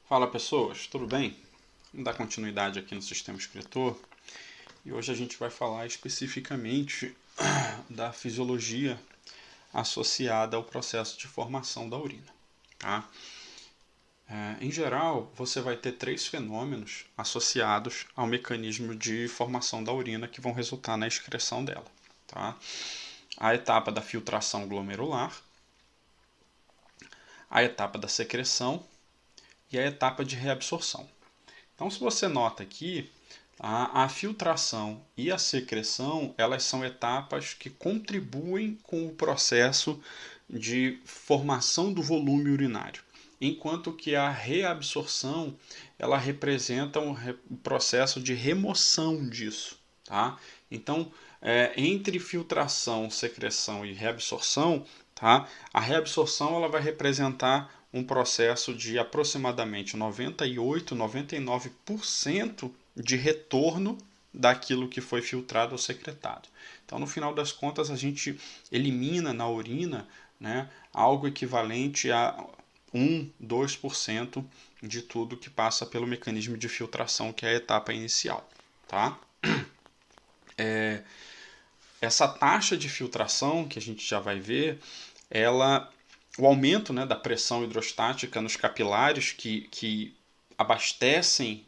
Fala pessoas, tudo bem? Vamos dar continuidade aqui no sistema excretor e hoje a gente vai falar especificamente da fisiologia associada ao processo de formação da urina. Tá? Em geral, você vai ter três fenômenos associados ao mecanismo de formação da urina que vão resultar na excreção dela. Tá? A etapa da filtração glomerular, a etapa da secreção e a etapa de reabsorção. Então, se você nota aqui, a filtração e a secreção, elas são etapas que contribuem com o processo de formação do volume urinário, enquanto que a reabsorção, ela representa um processo de remoção disso, tá? Então, entre filtração, secreção e reabsorção, tá? A reabsorção ela vai representar um processo de aproximadamente 98, 99% de retorno daquilo que foi filtrado ou secretado. Então, no final das contas, a gente elimina na urina, né, algo equivalente a 1, 2% de tudo que passa pelo mecanismo de filtração, que é a etapa inicial. Tá? Essa taxa de filtração, que a gente já vai ver, o aumento, né, da pressão hidrostática nos capilares que abastecem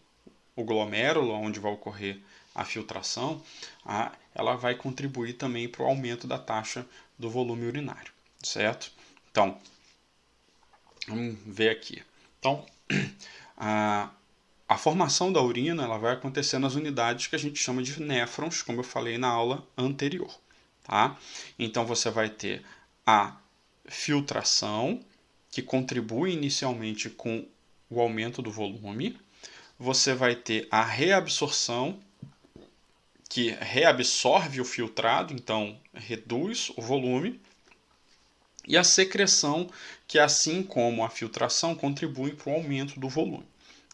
o glomérulo, onde vai ocorrer a filtração, ela vai contribuir também para o aumento da taxa do volume urinário, certo? Então, vamos ver aqui. Então, a formação da urina ela vai acontecer nas unidades que a gente chama de néfrons, como eu falei na aula anterior. Tá? Então, você vai ter a filtração, que contribui inicialmente com o aumento do volume. Você vai ter a reabsorção, que reabsorve o filtrado, então reduz o volume. E a secreção, que assim como a filtração, contribui para o aumento do volume,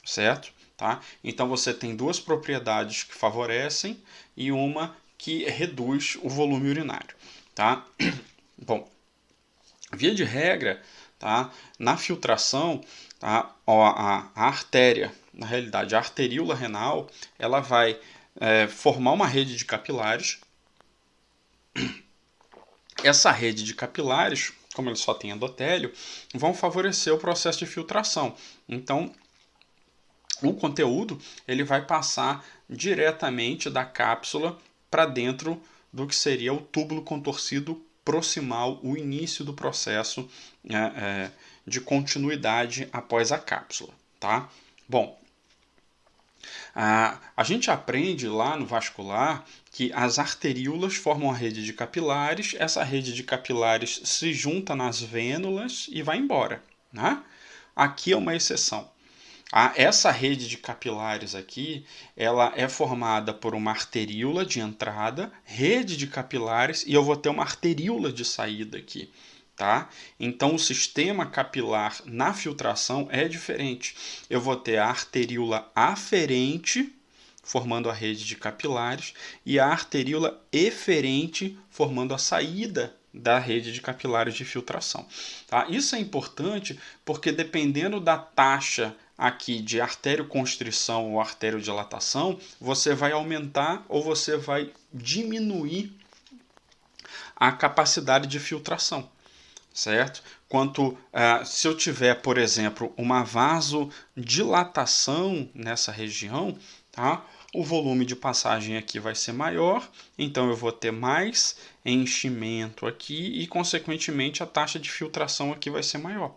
certo? Tá? Então você tem duas propriedades que favorecem e uma que reduz o volume urinário. Tá? Bom, via de regra, tá? Na filtração, tá? A artéria, na realidade, a arteríola renal, ela vai formar uma rede de capilares. Essa rede de capilares, como ele só tem endotélio, vão favorecer o processo de filtração. Então, o conteúdo ele vai passar diretamente da cápsula para dentro do que seria o túbulo contorcido proximal, o início do processo de continuidade após a cápsula. Tá? Bom, a gente aprende lá no vascular que as arteríolas formam a rede de capilares, essa rede de capilares se junta nas vênulas e vai embora. Né? Aqui é uma exceção. Essa rede de capilares aqui, ela é formada por uma arteríola de entrada, rede de capilares, e eu vou ter uma arteríola de saída aqui. Tá? Então, o sistema capilar na filtração é diferente. Eu vou ter a arteríola aferente, formando a rede de capilares, e a arteríola eferente, formando a saída da rede de capilares de filtração. Tá? Isso é importante porque, dependendo da taxa aqui de arterioconstrição ou arteriodilatação, você vai aumentar ou você vai diminuir a capacidade de filtração. Certo? Se eu tiver, por exemplo, uma vasodilatação nessa região, tá? O volume de passagem aqui vai ser maior, então eu vou ter mais enchimento aqui e, consequentemente, a taxa de filtração aqui vai ser maior,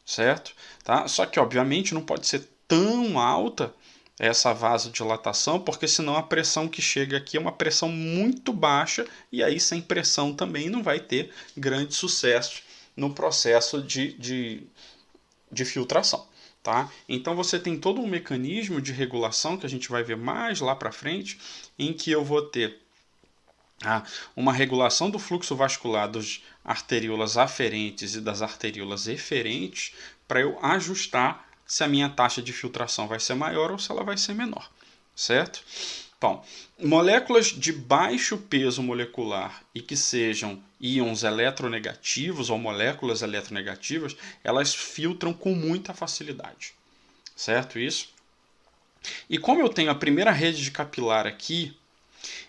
certo? Tá? Só que, obviamente, não pode ser tão alta essa vasodilatação, porque senão a pressão que chega aqui é uma pressão muito baixa e aí sem pressão também não vai ter grande sucesso no processo de filtração. Tá? Então você tem todo um mecanismo de regulação que a gente vai ver mais lá para frente, em que eu vou ter uma regulação do fluxo vascular das arteríolas aferentes e das arteríolas eferentes para eu ajustar se a minha taxa de filtração vai ser maior ou se ela vai ser menor, certo? Então, moléculas de baixo peso molecular e que sejam íons eletronegativos ou moléculas eletronegativas, elas filtram com muita facilidade, certo isso? E como eu tenho a primeira rede de capilar aqui,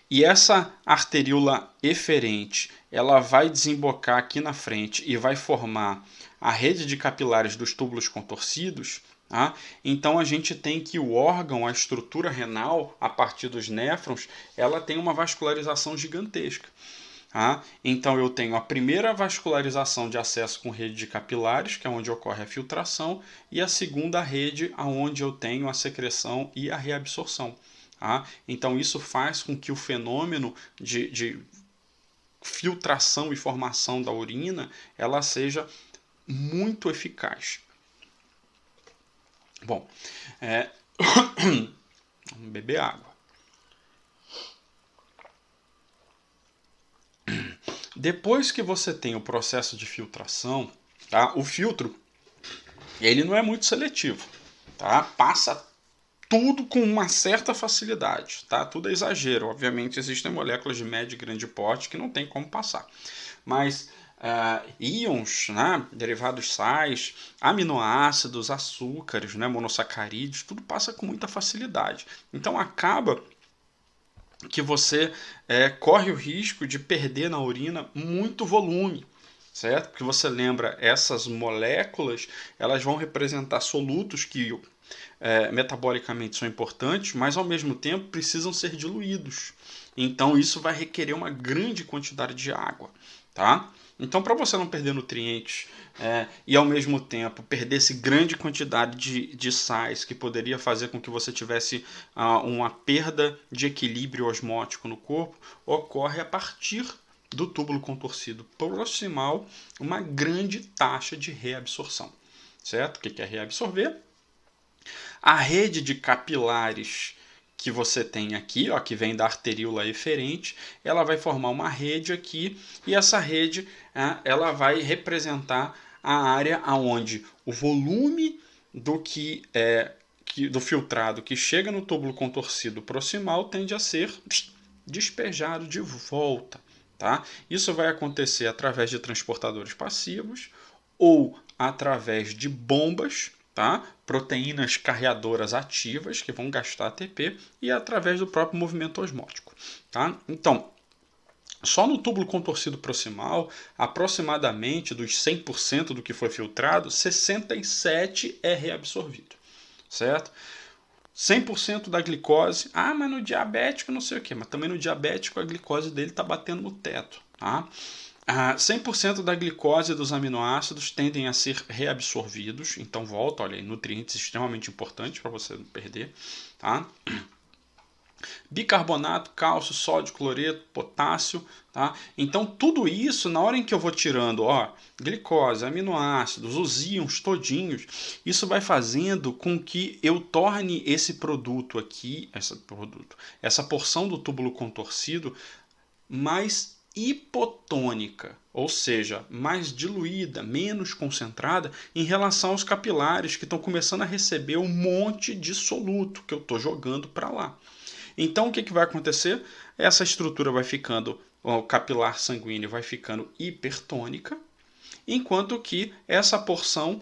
e essa arteríola eferente, ela vai desembocar aqui na frente e vai formar a rede de capilares dos túbulos contorcidos, tá? Então a gente tem que o órgão, a estrutura renal, a partir dos néfrons, ela tem uma vascularização gigantesca. Tá? Então eu tenho a primeira vascularização de acesso com rede de capilares, que é onde ocorre a filtração, e a segunda rede, onde eu tenho a secreção e a reabsorção. Tá? Então isso faz com que o fenômeno de filtração e formação da urina ela seja muito eficaz. Bom, vamos beber água. Depois que você tem o processo de filtração, tá? O filtro ele não é muito seletivo, tá? Passa tudo com uma certa facilidade, tá? Tudo é exagero. Obviamente existem moléculas de médio e grande porte que não tem como passar, mas íons, né? Derivados sais, aminoácidos, açúcares, né? Monossacarídeos, tudo passa com muita facilidade. Então acaba que você corre o risco de perder na urina muito volume, certo? Porque você lembra, essas moléculas elas vão representar solutos que metabolicamente são importantes, mas ao mesmo tempo precisam ser diluídos. Então isso vai requerer uma grande quantidade de água, tá? Então, para você não perder nutrientes e ao mesmo tempo perder essa grande quantidade de sais que poderia fazer com que você tivesse uma perda de equilíbrio osmótico no corpo, ocorre a partir do túbulo contorcido proximal uma grande taxa de reabsorção. Certo? O que é reabsorver? A rede de capilares que você tem aqui, ó, que vem da arteríola eferente, ela vai formar uma rede aqui e essa rede ela vai representar a área onde o volume do filtrado que chega no túbulo contorcido proximal tende a ser despejado de volta. Tá? Isso vai acontecer através de transportadores passivos ou através de bombas, tá? Proteínas carreadoras ativas que vão gastar ATP e através do próprio movimento osmótico. Tá? Então, só no túbulo contorcido proximal, aproximadamente dos 100% do que foi filtrado, 67% é reabsorvido. Certo? 100% da glicose, mas no diabético não sei o que, mas também no diabético a glicose dele está batendo no teto. Tá? 100% da glicose e dos aminoácidos tendem a ser reabsorvidos, então volta, olha aí, nutrientes extremamente importantes para você não perder. Tá? Bicarbonato, cálcio, sódio, cloreto, potássio, tá? Então tudo isso, na hora em que eu vou tirando, glicose, aminoácidos, os íons todinhos, isso vai fazendo com que eu torne esse produto aqui, essa porção do túbulo contorcido mais hipotônica, ou seja, mais diluída, menos concentrada em relação aos capilares que estão começando a receber um monte de soluto que eu estou jogando para lá. Então o que vai acontecer? Essa estrutura vai ficando, o capilar sanguíneo vai ficando hipertônica, enquanto que essa porção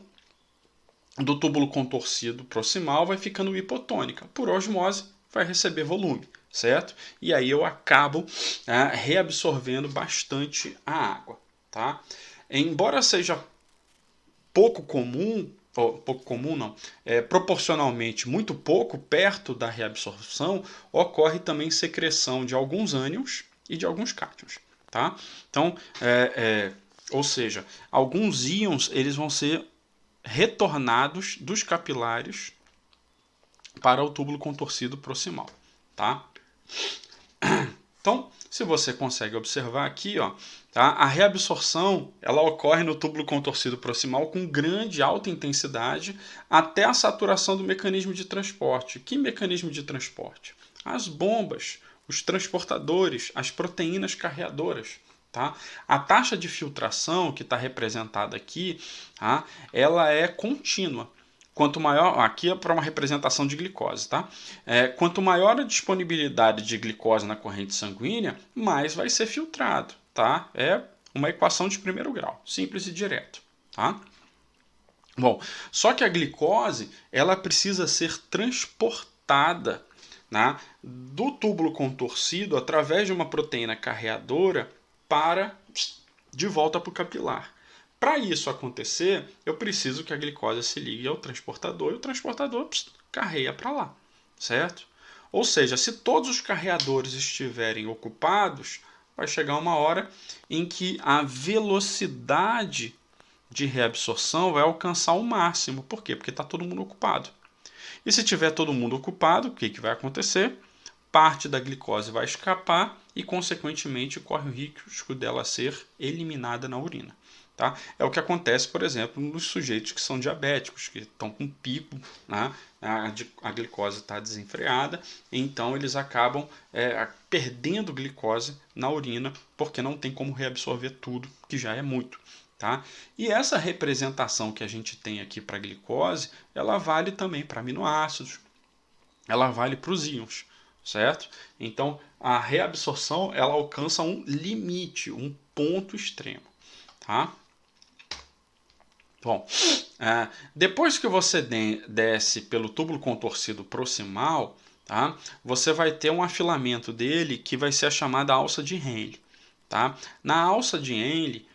do túbulo contorcido proximal vai ficando hipotônica. Por osmose, vai receber volume, certo? E aí eu acabo reabsorvendo bastante a água. Tá? Embora seja pouco comum, proporcionalmente muito pouco, perto da reabsorção, ocorre também secreção de alguns ânions e de alguns cátions. Tá? Então, ou seja, alguns íons eles vão ser retornados dos capilares para o túbulo contorcido proximal. Tá? Então, se você consegue observar aqui, tá? A reabsorção ela ocorre no túbulo contorcido proximal com grande alta intensidade até a saturação do mecanismo de transporte. Que mecanismo de transporte? As bombas, os transportadores, as proteínas carreadoras. Tá? A taxa de filtração que está representada aqui, tá? Ela é contínua. Quanto maior, aqui é para uma representação de glicose, tá? Quanto maior a disponibilidade de glicose na corrente sanguínea, mais vai ser filtrado, tá? É uma equação de primeiro grau, simples e direto, tá? Bom, só que a glicose ela precisa ser transportada, né, do túbulo contorcido através de uma proteína carreadora para de volta para o capilar. Para isso acontecer, eu preciso que a glicose se ligue ao transportador e o transportador carreia para lá, certo? Ou seja, se todos os carreadores estiverem ocupados, vai chegar uma hora em que a velocidade de reabsorção vai alcançar o máximo. Por quê? Porque está todo mundo ocupado. E se tiver todo mundo ocupado, o que vai acontecer? Parte da glicose vai escapar e, consequentemente, corre o risco dela ser eliminada na urina. Tá? É o que acontece, por exemplo, nos sujeitos que são diabéticos, que estão com pico, né? A glicose está desenfreada, então eles acabam perdendo glicose na urina, porque não tem como reabsorver tudo, que já é muito. Tá? E essa representação que a gente tem aqui para a glicose, ela vale também para aminoácidos, ela vale para os íons, certo? Então, a reabsorção ela alcança um limite, um ponto extremo. Tá? Bom, depois que você desce pelo túbulo contorcido proximal, tá? Você vai ter um afilamento dele que vai ser a chamada alça de Henle. Tá? Na alça de Henle,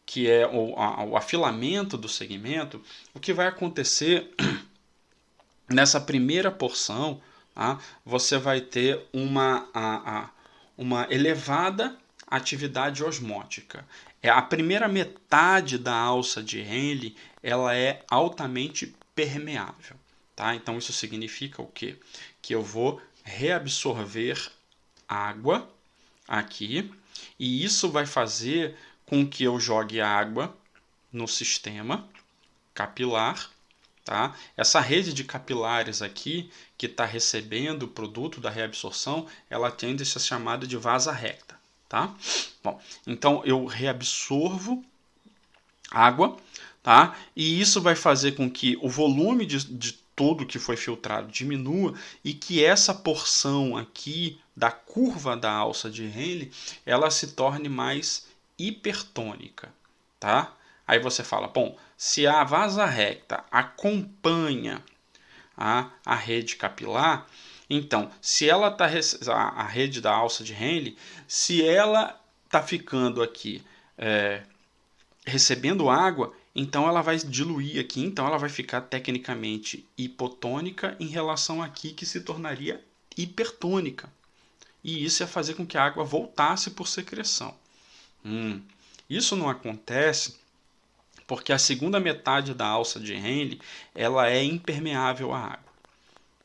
que é o afilamento do segmento, o que vai acontecer nessa primeira porção, tá? Você vai ter uma elevada atividade osmótica. A primeira metade da alça de Henle ela é altamente permeável. Tá? Então isso significa o quê? Que eu vou reabsorver água aqui, e isso vai fazer com que eu jogue água no sistema capilar. Tá? Essa rede de capilares aqui, que está recebendo o produto da reabsorção, ela tende a ser chamada de vasa recta. Tá? Bom, então eu reabsorvo água, tá? E isso vai fazer com que o volume de tudo que foi filtrado diminua e que essa porção aqui da curva da alça de Henle ela se torne mais hipertônica, tá? Aí você fala, bom, se a vasa recta acompanha a rede capilar, então, se ela está a rede da alça de Henle, se ela está ficando aqui recebendo água, então ela vai diluir aqui, então ela vai ficar tecnicamente hipotônica em relação aqui que se tornaria hipertônica. E isso ia fazer com que a água voltasse por secreção. Isso não acontece porque a segunda metade da alça de Henle ela é impermeável à água,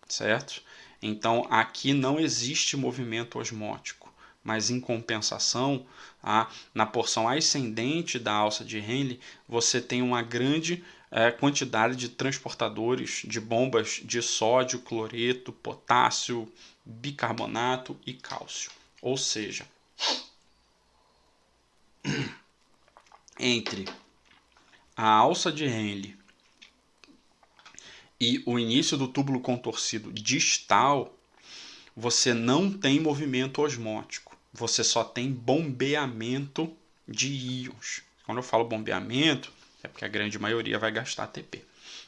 certo? Então aqui não existe movimento osmótico, mas em compensação, na porção ascendente da alça de Henle, você tem uma grande quantidade de transportadores de bombas de sódio, cloreto, potássio, bicarbonato e cálcio. Ou seja, entre a alça de Henle e o início do túbulo contorcido distal, você não tem movimento osmótico, você só tem bombeamento de íons. Quando eu falo bombeamento, é porque a grande maioria vai gastar ATP.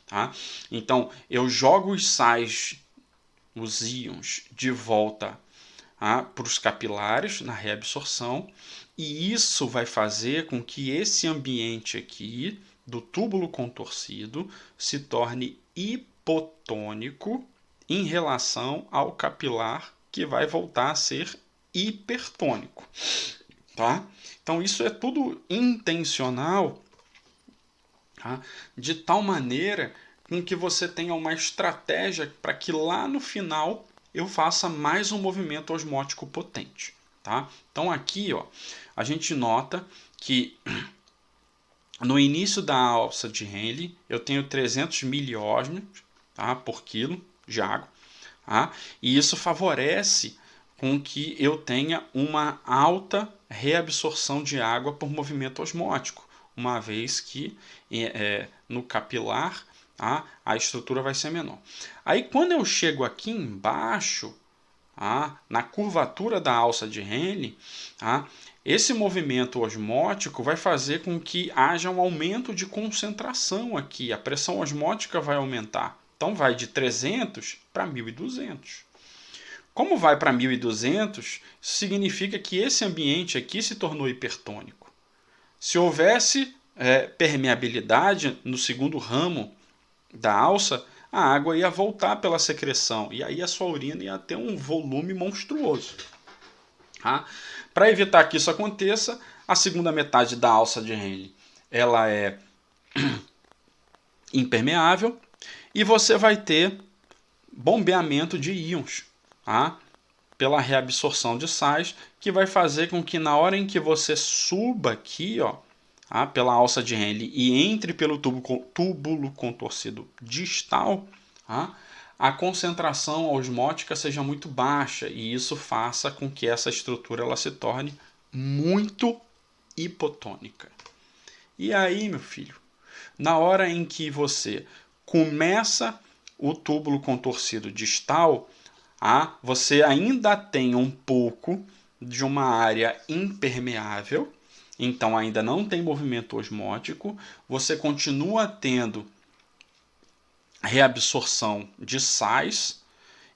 Tá? Então, eu jogo os sais, os íons, de volta para os capilares na reabsorção, e isso vai fazer com que esse ambiente aqui do túbulo contorcido se torne hipotônico em relação ao capilar que vai voltar a ser hipertônico. Tá? Então isso é tudo intencional, tá? De tal maneira com que você tenha uma estratégia para que lá no final eu faça mais um movimento osmótico potente. Tá? Então aqui a gente nota que no início da alça de Henle eu tenho 300 miliosmos, tá, por quilo de água. Tá? E isso favorece com que eu tenha uma alta reabsorção de água por movimento osmótico, uma vez que no capilar a estrutura vai ser menor. Aí quando eu chego aqui embaixo, na curvatura da alça de Henle, Esse movimento osmótico vai fazer com que haja um aumento de concentração aqui. A pressão osmótica vai aumentar. Então vai de 300 para 1.200. Como vai para 1.200, significa que esse ambiente aqui se tornou hipertônico. Se houvesse permeabilidade no segundo ramo da alça, a água ia voltar pela secreção e aí a sua urina ia ter um volume monstruoso. Tá? Para evitar que isso aconteça, a segunda metade da alça de Henle ela é impermeável e você vai ter bombeamento de íons, tá? Pela reabsorção de sais, que vai fazer com que na hora em que você suba aqui, ó, tá? Pela alça de Henle e entre pelo túbulo contorcido distal, tá? A concentração osmótica seja muito baixa e isso faça com que essa estrutura ela se torne muito hipotônica. E aí, meu filho, na hora em que você começa o túbulo contorcido distal, você ainda tem um pouco de uma área impermeável, então ainda não tem movimento osmótico, você continua tendo reabsorção de sais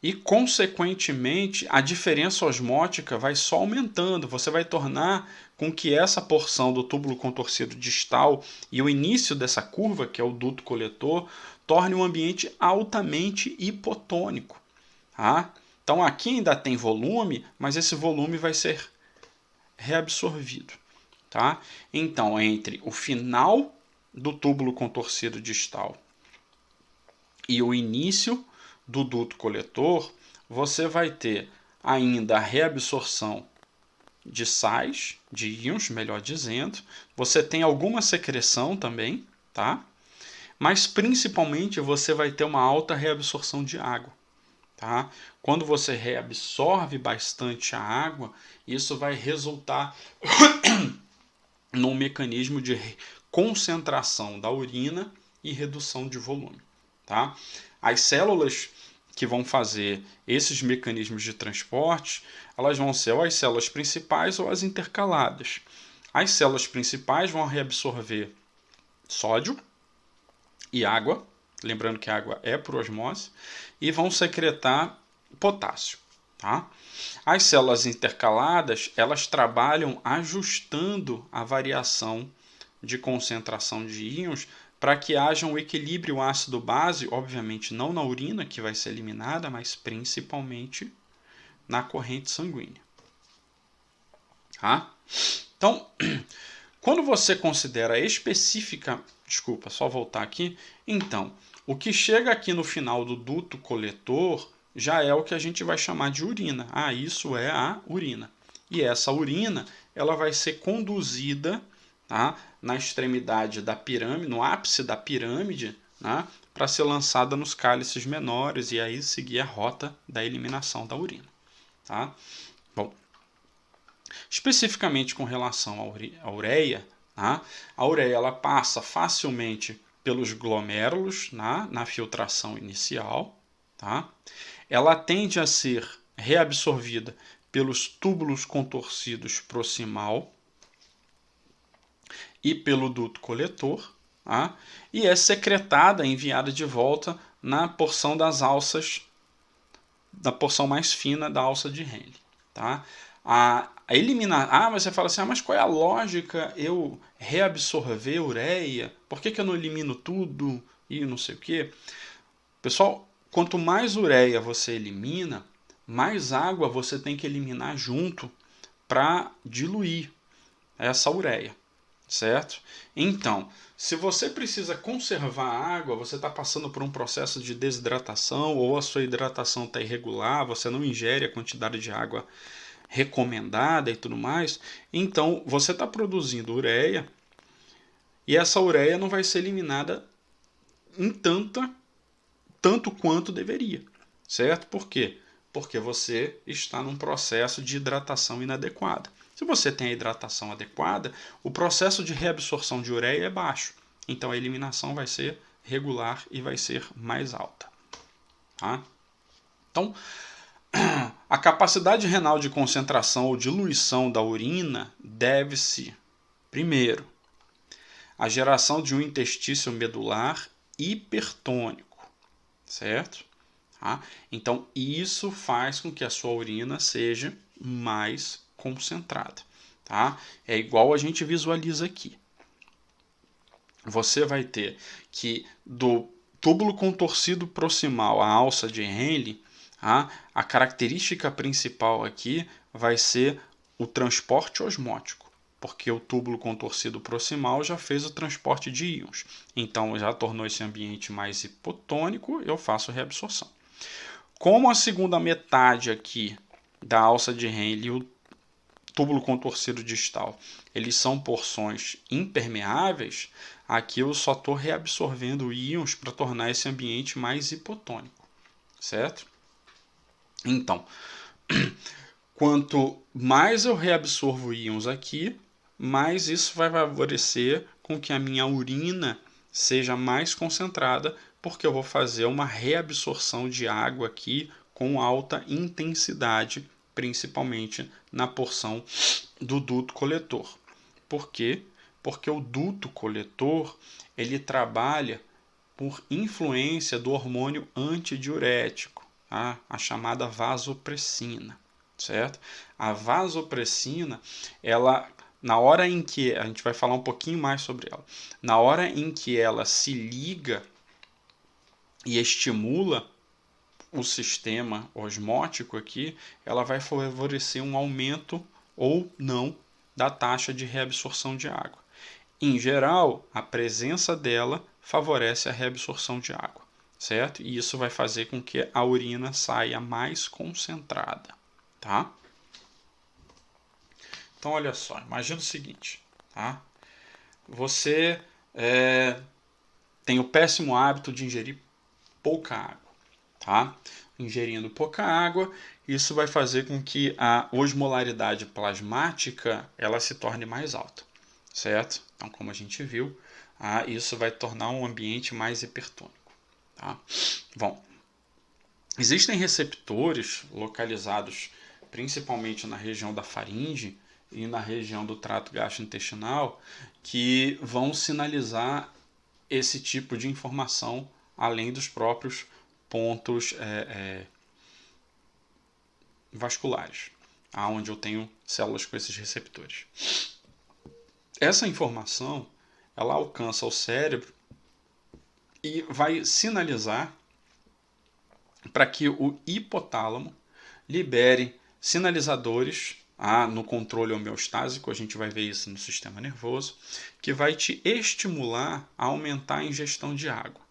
e, consequentemente, a diferença osmótica vai só aumentando. Você vai tornar com que essa porção do túbulo contorcido distal e o início dessa curva, que é o duto coletor, torne um ambiente altamente hipotônico. Tá? Então aqui ainda tem volume, mas esse volume vai ser reabsorvido. Tá? Então, entre o final do túbulo contorcido distal e o início do duto coletor, você vai ter ainda a reabsorção de sais, de íons, melhor dizendo. Você tem alguma secreção também, tá? Mas principalmente você vai ter uma alta reabsorção de água. Tá? Quando você reabsorve bastante a água, isso vai resultar num mecanismo de concentração da urina e redução de volume. Tá? As células que vão fazer esses mecanismos de transporte, elas vão ser ou as células principais ou as intercaladas. As células principais vão reabsorver sódio e água, lembrando que a água é por osmose, e vão secretar potássio. Tá? As células intercaladas, elas trabalham ajustando a variação de concentração de íons para que haja um equilíbrio ácido-base, obviamente não na urina, que vai ser eliminada, mas principalmente na corrente sanguínea. Tá? Então, quando você considera específica... Desculpa, só voltar aqui. Então, o que chega aqui no final do duto coletor já é o que a gente vai chamar de urina. Isso é a urina. E essa urina ela vai ser conduzida, tá, na extremidade da pirâmide, no ápice da pirâmide, né, para ser lançada nos cálices menores e aí seguir a rota da eliminação da urina. Tá? Bom, especificamente com relação à ureia, tá? A ureia ela passa facilmente pelos glomérulos na filtração inicial. Tá? Ela tende a ser reabsorvida pelos túbulos contorcidos proximal e pelo duto coletor, tá? E é secretada, enviada de volta na porção das alças, da porção mais fina da alça de Henle. Tá? Eliminar. Você fala assim, mas qual é a lógica eu reabsorver ureia? Por que eu não elimino tudo e não sei o quê? Pessoal, quanto mais ureia você elimina, mais água você tem que eliminar junto para diluir essa ureia, certo? Então, se você precisa conservar a água, você está passando por um processo de desidratação ou a sua hidratação está irregular, você não ingere a quantidade de água recomendada e tudo mais, então você está produzindo ureia e essa ureia não vai ser eliminada em tanto quanto deveria, certo? Por quê? Porque você está num processo de hidratação inadequada. Se você tem a hidratação adequada, o processo de reabsorção de ureia é baixo, então a eliminação vai ser regular e vai ser mais alta. Tá? Então, A capacidade renal de concentração ou diluição da urina deve-se, primeiro, à geração de um interstício medular hipertônico, certo? Tá? Então, isso faz com que a sua urina seja mais concentrada. Tá? É igual a gente visualiza aqui. Você vai ter que do túbulo contorcido proximal à alça de Henle, a característica principal aqui vai ser o transporte osmótico, porque o túbulo contorcido proximal já fez o transporte de íons. Então, já tornou esse ambiente mais hipotônico, eu faço reabsorção. Como a segunda metade aqui da alça de Henle e o túbulo contorcido distal, eles são porções impermeáveis, aqui eu só estou reabsorvendo íons para tornar esse ambiente mais hipotônico, certo? Então, quanto mais eu reabsorvo íons aqui, mais isso vai favorecer com que a minha urina seja mais concentrada, porque eu vou fazer uma reabsorção de água aqui com alta intensidade, principalmente na porção do duto coletor. Por quê? Porque o duto coletor ele trabalha por influência do hormônio antidiurético, tá? A chamada vasopressina, certo? A vasopressina, ela, na hora em que a gente vai falar um pouquinho mais sobre ela, na hora em que ela se liga e estimula o sistema osmótico aqui, ela vai favorecer um aumento ou não da taxa de reabsorção de água. Em geral, a presença dela favorece a reabsorção de água, certo? E isso vai fazer com que a urina saia mais concentrada, tá? Então, olha só, imagina o seguinte, tá? Você tem o péssimo hábito de ingerir pouca água, tá? Ingerindo pouca água, isso vai fazer com que a osmolaridade plasmática ela se torne mais alta, certo? Então, como a gente viu, isso vai tornar um ambiente mais hipertônico, tá? Bom, existem receptores localizados principalmente na região da faringe e na região do trato gastrointestinal que vão sinalizar esse tipo de informação além dos próprios pontos vasculares, onde eu tenho células com esses receptores. Essa informação ela alcança o cérebro e vai sinalizar para que o hipotálamo libere sinalizadores no controle homeostásico, a gente vai ver isso no sistema nervoso, que vai te estimular a aumentar a ingestão de água.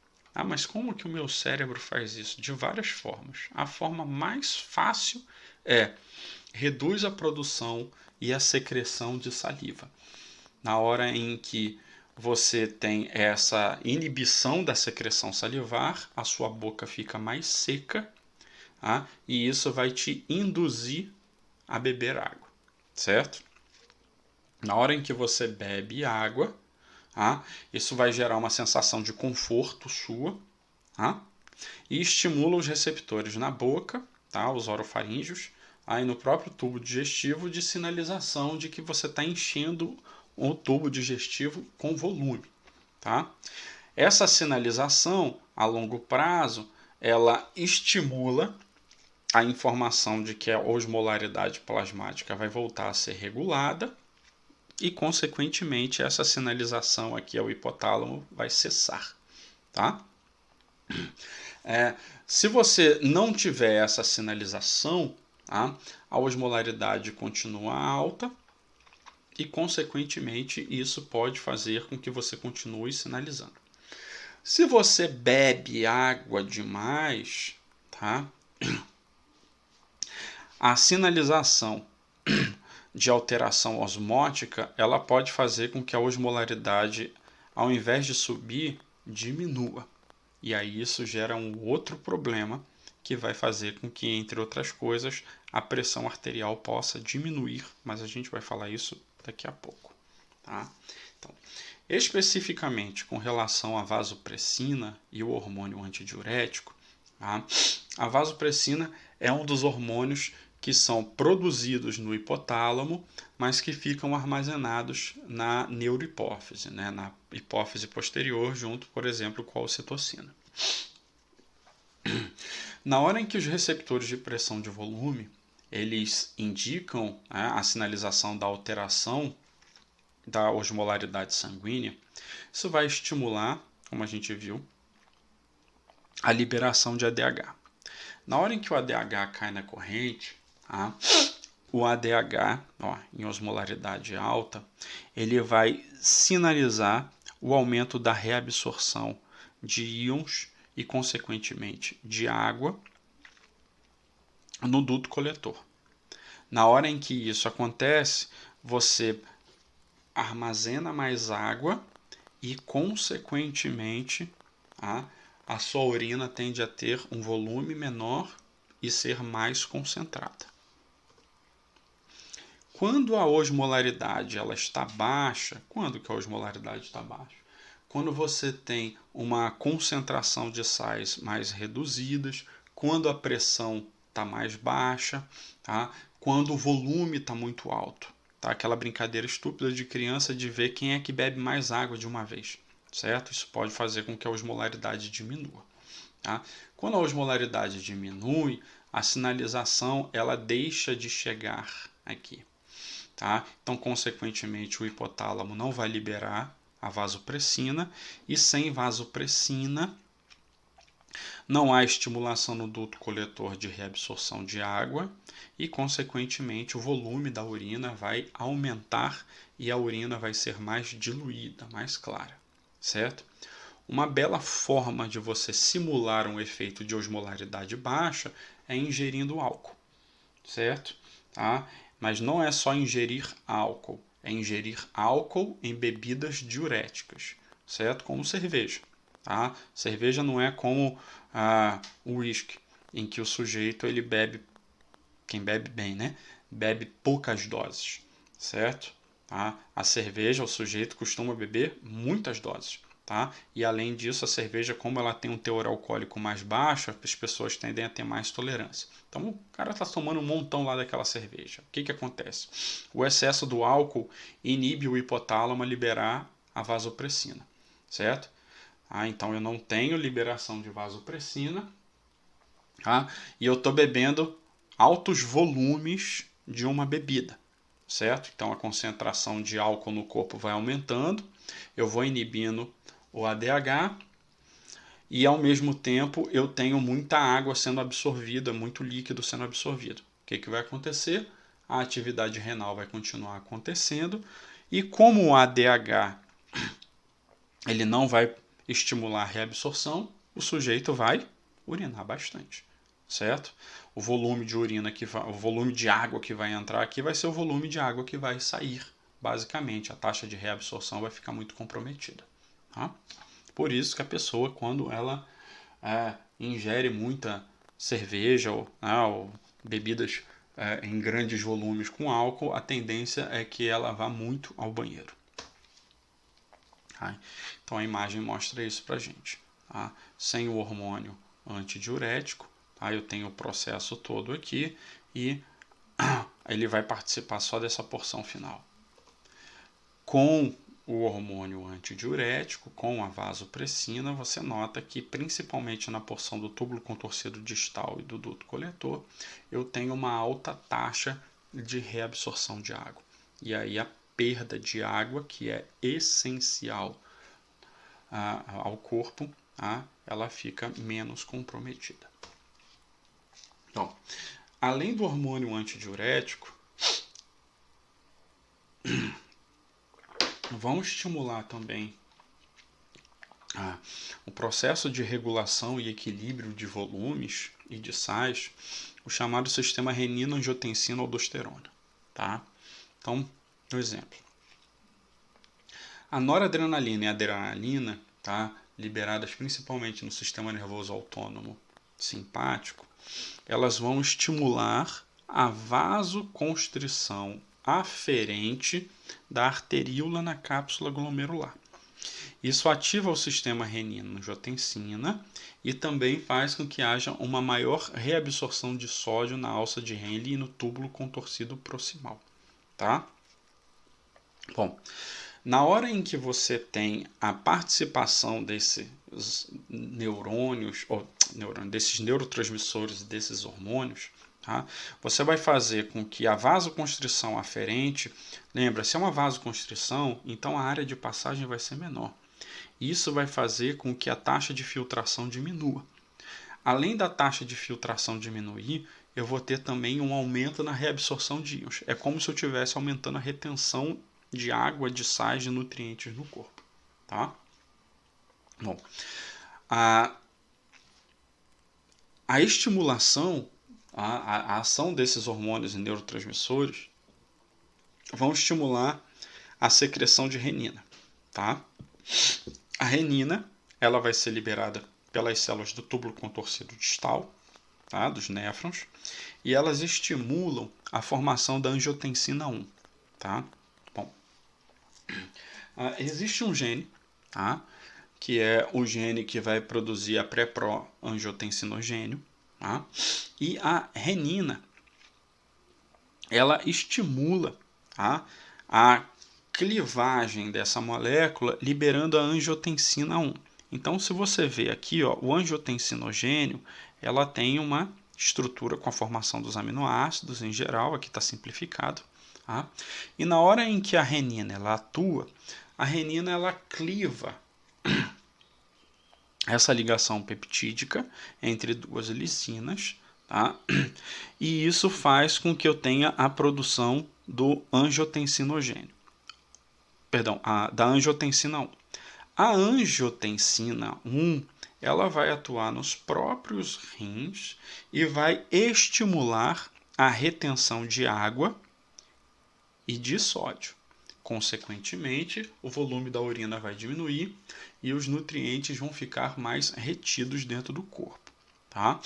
Mas como que o meu cérebro faz isso? De várias formas. A forma mais fácil é reduz a produção e a secreção de saliva. Na hora em que você tem essa inibição da secreção salivar, a sua boca fica mais seca, e isso vai te induzir a beber água, certo? Na hora em que você bebe água, isso vai gerar uma sensação de conforto sua, e estimula os receptores na boca, os orofaríngeos, e no próprio tubo digestivo de sinalização de que você está enchendo o tubo digestivo com volume. Essa sinalização, a longo prazo, ela estimula a informação de que a osmolaridade plasmática vai voltar a ser regulada e, consequentemente, essa sinalização aqui ao hipotálamo vai cessar. Se você não tiver essa sinalização, a osmolaridade continua alta e, consequentemente, isso pode fazer com que você continue sinalizando. Se você bebe água demais, a sinalização de alteração osmótica ela pode fazer com que a osmolaridade, ao invés de subir, diminua. E aí isso gera um outro problema que vai fazer com que, entre outras coisas, a pressão arterial possa diminuir, mas a gente vai falar isso daqui a pouco. Então, especificamente com relação à vasopressina e o hormônio antidiurético, Tá? A vasopressina é um dos hormônios que são produzidos no hipotálamo, mas que ficam armazenados na neurohipófise, né? Na hipófise posterior, junto, por exemplo, com a ocitocina. Na hora em que os receptores de pressão de volume eles indicam, né, a sinalização da alteração da osmolaridade sanguínea, isso vai estimular, como a gente viu, a liberação de ADH. Na hora em que o ADH cai na corrente, tá, o ADH, em osmolaridade alta, ele vai sinalizar o aumento da reabsorção de íons e, consequentemente, de água no duto coletor. Na hora em que isso acontece, você armazena mais água e, consequentemente, a sua urina tende a ter um volume menor e ser mais concentrada. Quando a osmolaridade ela está baixa, quando que a osmolaridade está baixa? Quando você tem uma concentração de sais mais reduzidas, quando a pressão está mais baixa, tá? Quando o volume está muito alto. Tá? Aquela brincadeira estúpida de criança de ver quem é que bebe mais água de uma vez. Certo? Isso pode fazer com que a osmolaridade diminua. Tá? Quando a osmolaridade diminui, a sinalização ela deixa de chegar aqui. Tá? Então, consequentemente, o hipotálamo não vai liberar a vasopressina, e sem vasopressina não há estimulação no duto coletor de reabsorção de água e, consequentemente, o volume da urina vai aumentar e a urina vai ser mais diluída, mais clara, certo? Uma bela forma de você simular um efeito de osmolaridade baixa é ingerindo álcool, certo? Tá? Mas não é só ingerir álcool, é ingerir álcool em bebidas diuréticas, certo? Como cerveja. Tá? Cerveja não é como o uísque, em que o sujeito ele bebe, quem bebe bem, né? Bebe poucas doses, certo? Tá? A cerveja, o sujeito costuma beber muitas doses. Tá? E além disso, a cerveja, como ela tem um teor alcoólico mais baixo, as pessoas tendem a ter mais tolerância. Então o cara está tomando um montão lá daquela cerveja. O que acontece? O excesso do álcool inibe o hipotálamo a liberar a vasopressina, certo? Então eu não tenho liberação de vasopressina, tá? E eu estou bebendo altos volumes de uma bebida, certo? Então a concentração de álcool no corpo vai aumentando, eu vou inibindo o ADH e ao mesmo tempo eu tenho muita água sendo absorvida, muito líquido sendo absorvido. O que vai acontecer? A atividade renal vai continuar acontecendo e como o ADH ele não vai estimular a reabsorção, o sujeito vai urinar bastante, certo? O volume de urina o volume de água que vai entrar aqui vai ser o volume de água que vai sair. Basicamente, a taxa de reabsorção vai ficar muito comprometida. Tá? Por isso que a pessoa, quando ela ingere muita cerveja ou bebidas em grandes volumes com álcool, a tendência é que ela vá muito ao banheiro. Tá? Então a imagem mostra isso para a gente. Tá? Sem o hormônio antidiurético, tá? Eu tenho o processo todo aqui e ele vai participar só dessa porção final. Com o hormônio antidiurético, com a vasopressina, você nota que, principalmente na porção do túbulo contorcido distal e do duto coletor, eu tenho uma alta taxa de reabsorção de água. E aí a perda de água, que é essencial ao corpo, ela fica menos comprometida. Então, além do hormônio antidiurético, vamos estimular também o processo de regulação e equilíbrio de volumes e de sais, o chamado sistema renina-angiotensina-aldosterona. Tá? Então, um exemplo. A noradrenalina e a adrenalina, tá, liberadas principalmente no sistema nervoso autônomo simpático, elas vão estimular a vasoconstrição aferente da arteríola na cápsula glomerular. Isso ativa o sistema renina-angiotensina e também faz com que haja uma maior reabsorção de sódio na alça de Henle e no túbulo contorcido proximal, tá? Bom, na hora em que você tem a participação desses neurônios, desses neurotransmissores, desses hormônios, tá? Você vai fazer com que a vasoconstrição aferente, lembra, se é uma vasoconstrição, então a área de passagem vai ser menor. Isso vai fazer com que a taxa de filtração diminua. Além da taxa de filtração diminuir, eu vou ter também um aumento na reabsorção de íons. É como se eu estivesse aumentando a retenção de água, de sais, de nutrientes no corpo. Tá? Bom, a estimulação, a ação desses hormônios e neurotransmissores vão estimular a secreção de renina. Tá? A renina ela vai ser liberada pelas células do túbulo contorcido distal, tá? Dos néfrons, e elas estimulam a formação da angiotensina 1. Tá? Bom, existe um gene, tá? Que é o gene que vai produzir a pré-proangiotensinogênio, tá? E a renina ela estimula, tá? A clivagem dessa molécula liberando a angiotensina 1. Então, se você vê aqui, ó, o angiotensinogênio, ela tem uma estrutura com a formação dos aminoácidos em geral, aqui está simplificado. Tá? E na hora em que a renina ela atua, a renina ela cliva essa ligação peptídica entre duas lisinas, tá? E isso faz com que eu tenha a produção do angiotensinogênio. Perdão, da angiotensina 1. A angiotensina 1 ela vai atuar nos próprios rins e vai estimular a retenção de água e de sódio. Consequentemente, o volume da urina vai diminuir e os nutrientes vão ficar mais retidos dentro do corpo. Tá?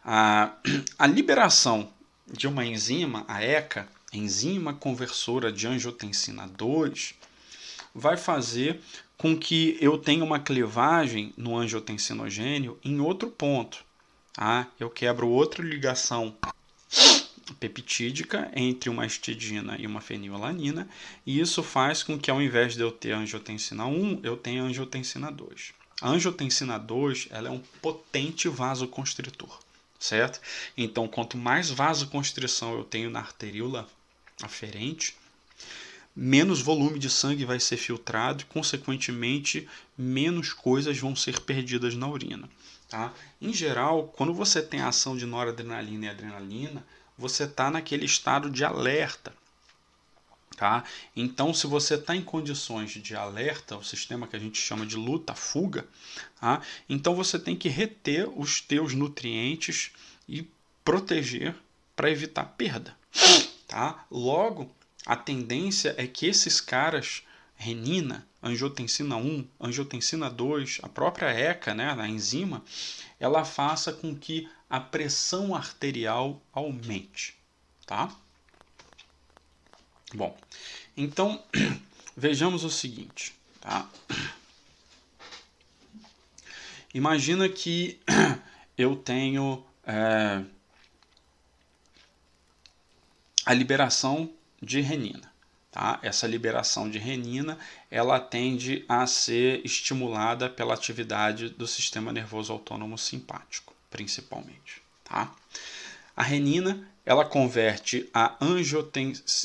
A liberação de uma enzima, a ECA, enzima conversora de angiotensina 2, vai fazer com que eu tenha uma clivagem no angiotensinogênio em outro ponto. Tá? Eu quebro outra ligação peptídica entre uma histidina e uma fenilalanina, e isso faz com que ao invés de eu ter angiotensina 1, eu tenha angiotensina 2. A angiotensina 2 ela é um potente vasoconstritor, certo? Então, quanto mais vasoconstrição eu tenho na arteríola aferente, menos volume de sangue vai ser filtrado e, consequentemente, menos coisas vão ser perdidas na urina. Tá? Em geral, quando você tem a ação de noradrenalina e adrenalina, você está naquele estado de alerta. Tá? Então, se você está em condições de alerta, o sistema que a gente chama de luta-fuga, tá? Então você tem que reter os teus nutrientes e proteger para evitar perda. Tá? Logo, a tendência é que esses caras, renina, angiotensina 1, angiotensina 2, a própria ECA, né, a enzima, ela faça com que a pressão arterial aumente. Tá? Bom, então vejamos o seguinte. Tá? Imagina que eu tenho a liberação de renina. Tá? Essa liberação de renina ela tende a ser estimulada pela atividade do sistema nervoso autônomo simpático, principalmente. Tá? A renina ela converte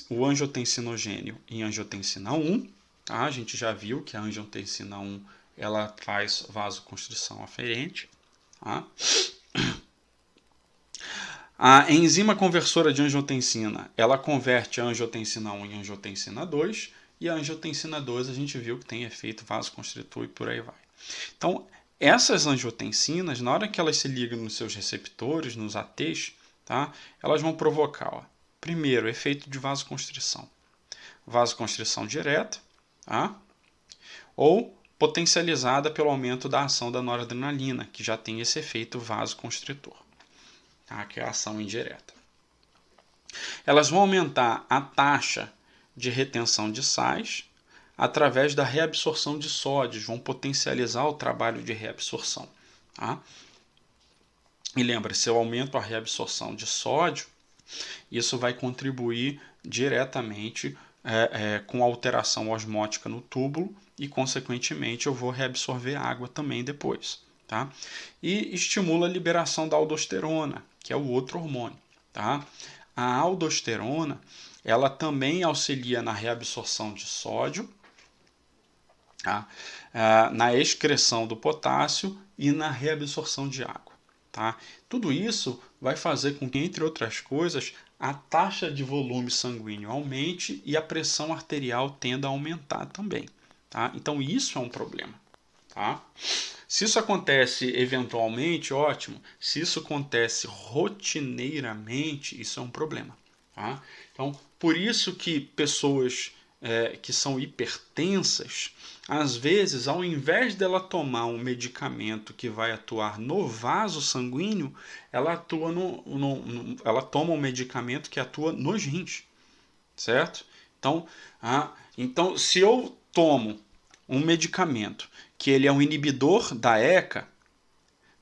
o angiotensinogênio em angiotensina 1. Tá? A gente já viu que a angiotensina 1 ela faz vasoconstrição aferente. Tá? A enzima conversora de angiotensina, ela converte a angiotensina 1 em angiotensina 2, e a angiotensina 2 a gente viu que tem efeito vasoconstritor e por aí vai. Então, essas angiotensinas, na hora que elas se ligam nos seus receptores, nos ATs, tá, elas vão provocar, ó, primeiro, efeito de vasoconstrição. Vasoconstrição direta, tá, ou potencializada pelo aumento da ação da noradrenalina, que já tem esse efeito vasoconstritor. Tá, que é a ação indireta. Elas vão aumentar a taxa de retenção de sais, através da reabsorção de sódios, vão potencializar o trabalho de reabsorção. Tá? E lembra, se eu aumento a reabsorção de sódio, isso vai contribuir diretamente com a alteração osmótica no túbulo e, consequentemente, eu vou reabsorver água também depois. Tá? E estimula a liberação da aldosterona, que é o outro hormônio. Tá? A aldosterona ela também auxilia na reabsorção de sódio, tá? Na excreção do potássio e na reabsorção de água. Tá? Tudo isso vai fazer com que, entre outras coisas, a taxa de volume sanguíneo aumente e a pressão arterial tenda a aumentar também. Tá? Então isso é um problema. Tá? Se isso acontece eventualmente, ótimo. Se isso acontece rotineiramente, isso é um problema. Tá? Então, por isso que pessoas que são hipertensas, às vezes, ao invés dela tomar um medicamento que vai atuar no vaso sanguíneo, ela toma um medicamento que atua nos rins, certo? Então, se eu tomo um medicamento que ele é um inibidor da ECA,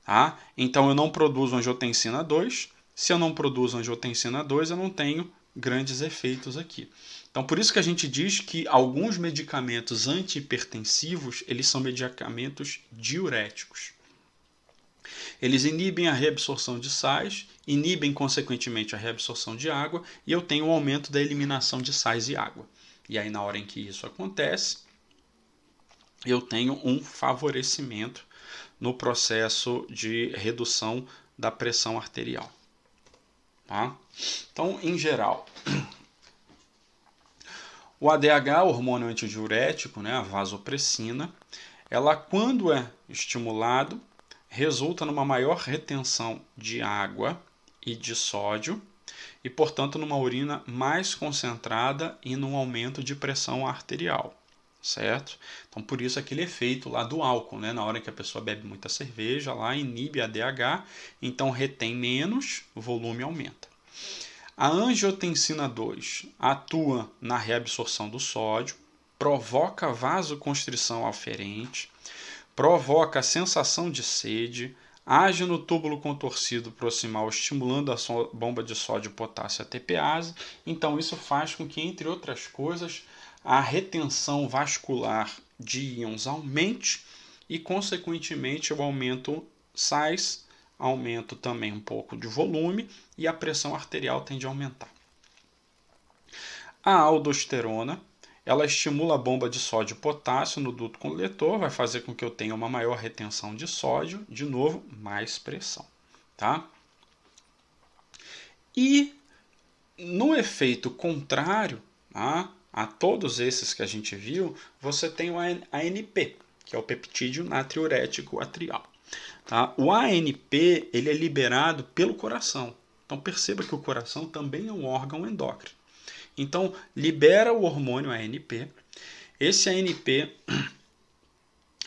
tá? Então eu não produzo angiotensina 2. Se eu não produzo angiotensina 2, eu não tenho grandes efeitos aqui. Então, por isso que a gente diz que alguns medicamentos antihipertensivos, eles são medicamentos diuréticos. Eles inibem a reabsorção de sais, inibem, consequentemente, a reabsorção de água, e eu tenho um aumento da eliminação de sais e água. E aí, na hora em que isso acontece, eu tenho um favorecimento no processo de redução da pressão arterial. Tá? Então, em geral, o ADH, o hormônio antidiurético, né, a vasopressina, ela, quando é estimulado, resulta numa maior retenção de água e de sódio e, portanto, numa urina mais concentrada e num aumento de pressão arterial. Certo? Então, por isso aquele efeito lá do álcool, né? Na hora que a pessoa bebe muita cerveja, lá inibe a ADH, então retém menos, o volume aumenta. A angiotensina 2 atua na reabsorção do sódio, provoca vasoconstrição aferente, provoca a sensação de sede, age no túbulo contorcido proximal, estimulando a bomba de sódio, potássio e ATPase. Então, isso faz com que, entre outras coisas, a retenção vascular de íons aumente e, consequentemente, eu aumento sais, aumento também um pouco de volume e a pressão arterial tende a aumentar. A aldosterona, ela estimula a bomba de sódio e potássio no duto coletor, vai fazer com que eu tenha uma maior retenção de sódio, de novo, mais pressão. Tá? E no efeito contrário, tá, a todos esses que a gente viu, você tem o ANP, que é o peptídeo natriurético atrial. Tá? O ANP ele é liberado pelo coração. Então perceba que o coração também é um órgão endócrino. Então libera o hormônio ANP. Esse ANP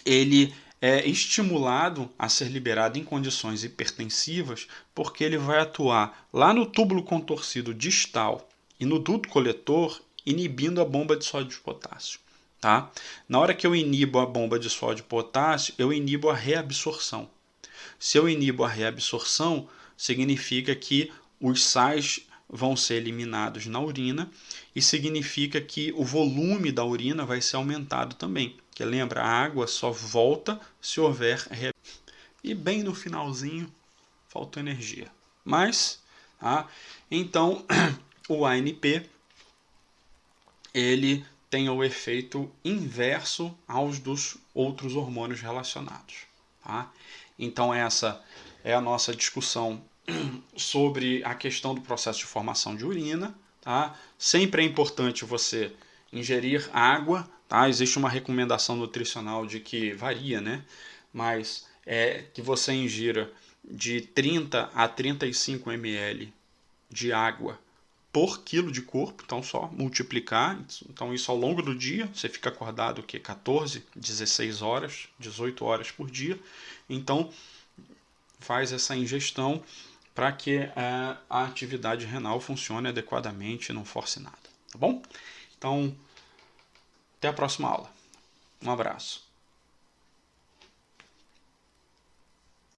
ele é estimulado a ser liberado em condições hipertensivas porque ele vai atuar lá no túbulo contorcido distal e no duto coletor, inibindo a bomba de sódio e potássio. Tá? Na hora que eu inibo a bomba de sódio e potássio, eu inibo a reabsorção. Se eu inibo a reabsorção, significa que os sais vão ser eliminados na urina e significa que o volume da urina vai ser aumentado também. Porque lembra, a água só volta se houver reabsorção. E bem no finalzinho, faltou energia. Mas, tá? Então, o ANP ele tem o efeito inverso aos dos outros hormônios relacionados. Tá? Então, essa é a nossa discussão sobre a questão do processo de formação de urina. Tá? Sempre é importante você ingerir água. Tá? Existe uma recomendação nutricional de que varia, né? Mas que você ingira de 30 a 35 ml de água por quilo de corpo, então só multiplicar, então isso ao longo do dia, você fica acordado 14, 16 horas, 18 horas por dia, então faz essa ingestão para que a atividade renal funcione adequadamente e não force nada, tá bom? Então, Até a próxima aula. Um abraço.